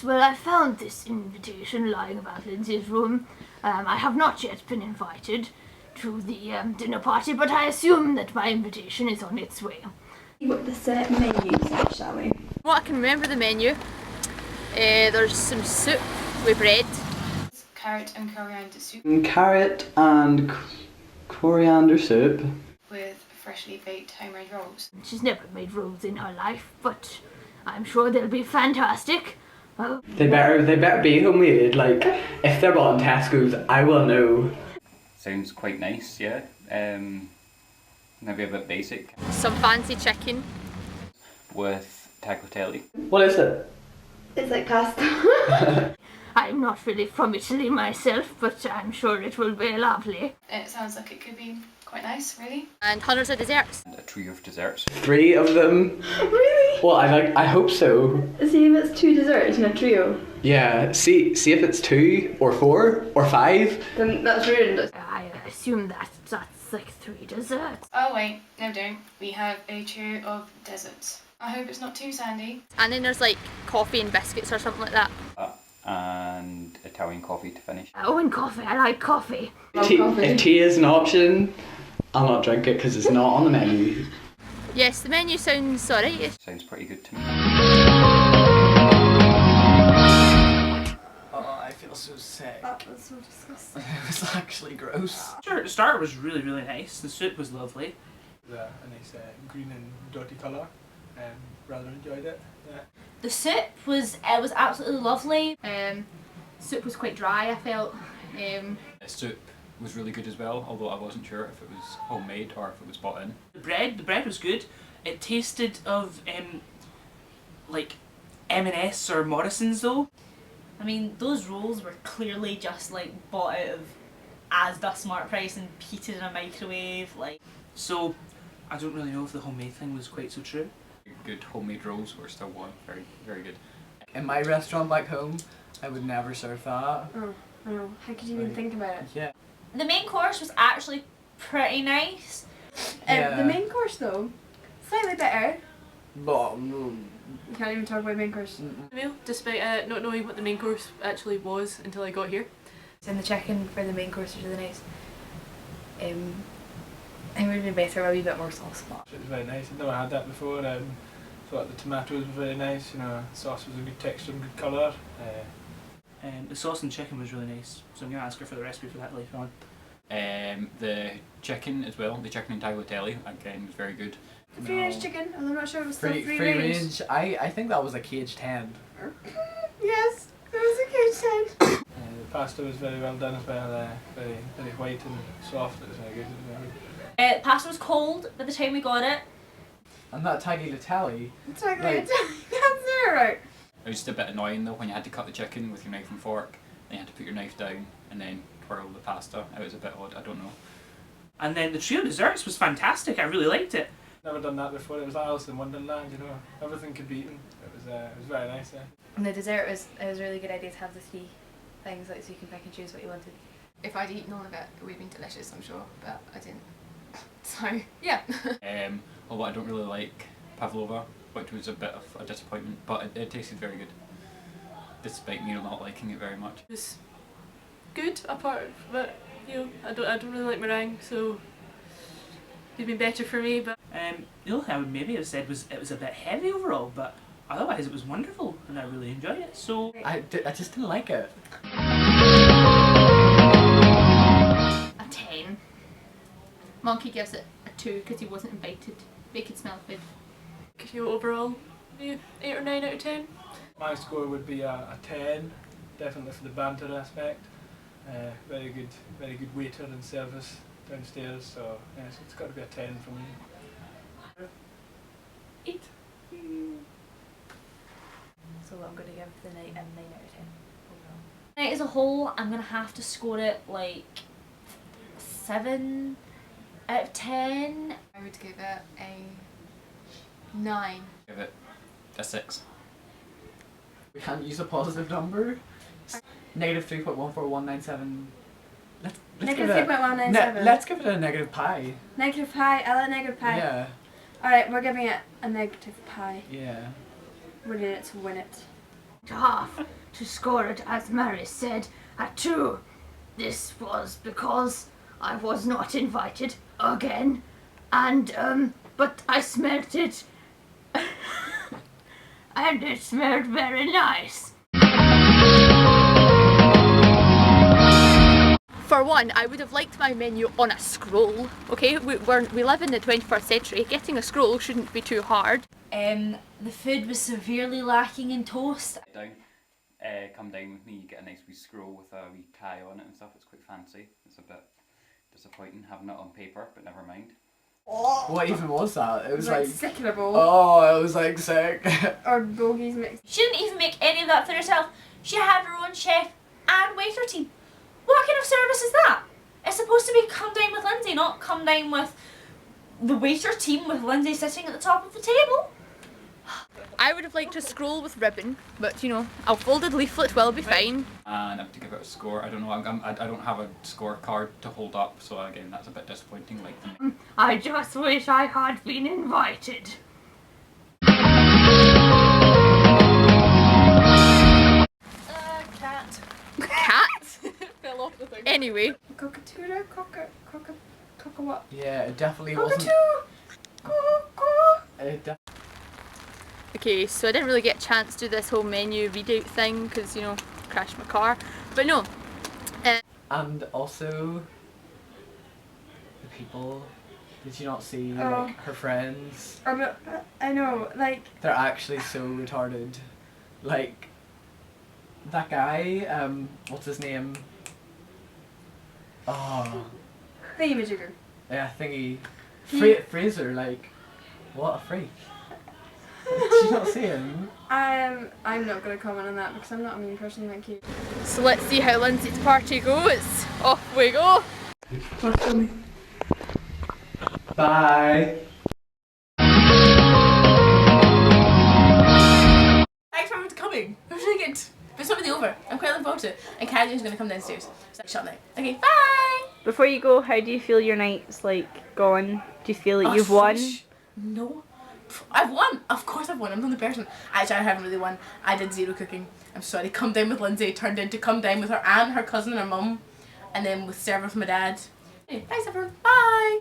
Yes, well, I found this invitation lying about Lindsay's room. I have not yet been invited to the dinner party, but I assume that my invitation is on its way. What the menu says, shall we? Well, I can remember the menu. There's some soup with bread. Carrot and coriander soup. Carrot and coriander soup. With freshly baked homemade rolls. She's never made rolls in her life, but I'm sure they'll be fantastic. They better be homemade. Like, if they're bought in Tesco's, I will know. Sounds quite nice, yeah. Maybe a bit basic. Some fancy chicken. With tagliatelle. What is it? It's like pasta. I'm not really from Italy myself, but I'm sure it will be lovely. It sounds like it could be quite nice, really. And hundreds of desserts. And a trio of desserts. 3 of them. Really? Well, I hope so. See if it's 2 desserts in a trio. Yeah. See if it's 2 or 4 or 5. Then that's ruined. I assume that's like 3 desserts. Oh wait, no don't. We have a trio of desserts. I hope it's not too sandy. And then there's like coffee and biscuits or something like that. And Italian coffee to finish. Oh, and coffee. I like coffee. If tea is an option, I'll not drink it because it's not on the menu. Yes, the menu sounds alright. Sounds pretty good to me. Oh, I feel so sick. That was so disgusting. It was actually gross. Sure, the starter was really, really nice. The soup was lovely. A nice green and dirty colour. Rather enjoyed it. Yeah. The soup was absolutely lovely. Soup was quite dry, I felt. The soup was really good as well, although I wasn't sure if it was homemade or if it was bought in. The bread was good. It tasted of like M&S or Morrison's though. I mean, those rolls were clearly just like bought out of Asda Smart Price and heated in a microwave. Like, so I don't really know if the homemade thing was quite so true. Good homemade rolls were still one. Very, very good. In my restaurant back home, I would never serve that. Oh, I know. How could you even think about it? Yeah. the main course was actually pretty nice. Yeah. The main course though, slightly better. But You can't even talk about main course. Meal, despite not knowing what the main course actually was until I got here. And the chicken for the main course was really nice. I think it would have been better with a wee bit more sauce. It was very nice. I'd never had that before. Thought the tomatoes were very nice. You know, the sauce was a good texture and good colour. The sauce and chicken was really nice, so I'm going to ask her for the recipe for that later on. The chicken as well, the chicken and tagliatelle, again, was very good. Free range chicken, and I'm not sure it was still free free range. I think that was a caged hen. Yes, it was a caged hen. The pasta was very well done as well. Very, very white and soft. It was very good. It was very good. The pasta was cold by the time we got it. And that tagliatelle. Exactly. Like- That's it, right. It was just a bit annoying though when you had to cut the chicken with your knife and fork, then you had to put your knife down and then twirl the pasta. It was a bit odd, I don't know. And then the trio of desserts was fantastic, I really liked it. Never done that before. It was Alice in Wonderland. You know, everything could be eaten. It was very nice. Yeah. And the dessert was a really good idea to have the 3 things, like, so you can pick and choose what you wanted. If I'd eaten all of it, it would have been delicious, I'm sure, but I didn't. So, yeah. Although I don't really like pavlova, which was a bit of a disappointment, but it tasted very good, despite me not liking it very much. It was good, apart from it, you know, I don't really like meringue, so it'd been better for me, but The only thing I would maybe have said was it was a bit heavy overall, but otherwise it was wonderful and I really enjoyed it, so... I just didn't like it. A 10. Monkey gives it a 2 because he wasn't invited. Make it smell good. you know, overall, maybe 8 or 9 out of 10. My score would be a 10, definitely for the banter aspect. Very good waiter and service downstairs. So yes, it's got to be a 10 for me. 8. So I'm going to give the night a 9 out of 10 overall. Night as a whole, I'm going to have to score it like 7 out of 10. I would give it a 9. Give it a 6. We can't use a positive number. Negative 3.14197. Let's Negative give it 3.197. let's give it a negative pi. Negative pi. I like negative pi. Yeah. Alright, we're giving it a negative pi. Yeah. We're in it to win it. to half to score it, as Mary said, at 2. This was because I was not invited again, and but I smelt it, and it smelled very nice. For one, I would have liked my menu on a scroll. Okay, we live in the 21st century. Getting a scroll shouldn't be too hard. The food was severely lacking in toast. Come down with me, you get a nice wee scroll with a wee tie on it and stuff. It's quite fancy. It's a bit disappointing having it on paper, but never mind. What even was that? It was like sick in a bowl. oh, it was like sick. Or bogies mixed. She didn't even make any of that for herself. She had her own chef and waiter team. What kind of service is that? It's supposed to be come down with Lindsay, not come down with the waiter team with Lindsay sitting at the top of the table. I would have liked a scroll with ribbon, but you know, a folded leaflet will be fine. And I have to give it a score. I don't know. I don't have a scorecard to hold up, so again, that's a bit disappointing. Like I just wish I had been invited. Cat. Cat? Fell off the thing. Anyway. Cockatoo, cock what? Yeah, it definitely wasn't. It Okay, so I didn't really get a chance to do this whole menu readout thing because, you know, crashed my car. But no. And also, the people, did you not see Oh. like her friends? I know, like, They're actually so retarded. Like, that guy, what's his name? Oh, thingamajigger. yeah, thingy. Fraser, like, what a freak. Did you not see him? I'm not gonna comment on that because I'm not a mean person like you. So let's see how Lindsay's party goes. Off we go. Bye. Thanks for coming. It was really good. There's somebody over. I'm quite looking forward to it. And Caddy's going to come downstairs. So shut now. Okay, bye! Before you go, how do you feel your night's like gone? Do you feel like you've won? No. I've won! Of course I've won. I'm the only person. Actually, I haven't really won. I did 0 cooking. I'm sorry. Come down with Lindsay turned into come down with her aunt, her cousin, and her mum. And then with service with my dad. Anyway, thanks everyone. Bye!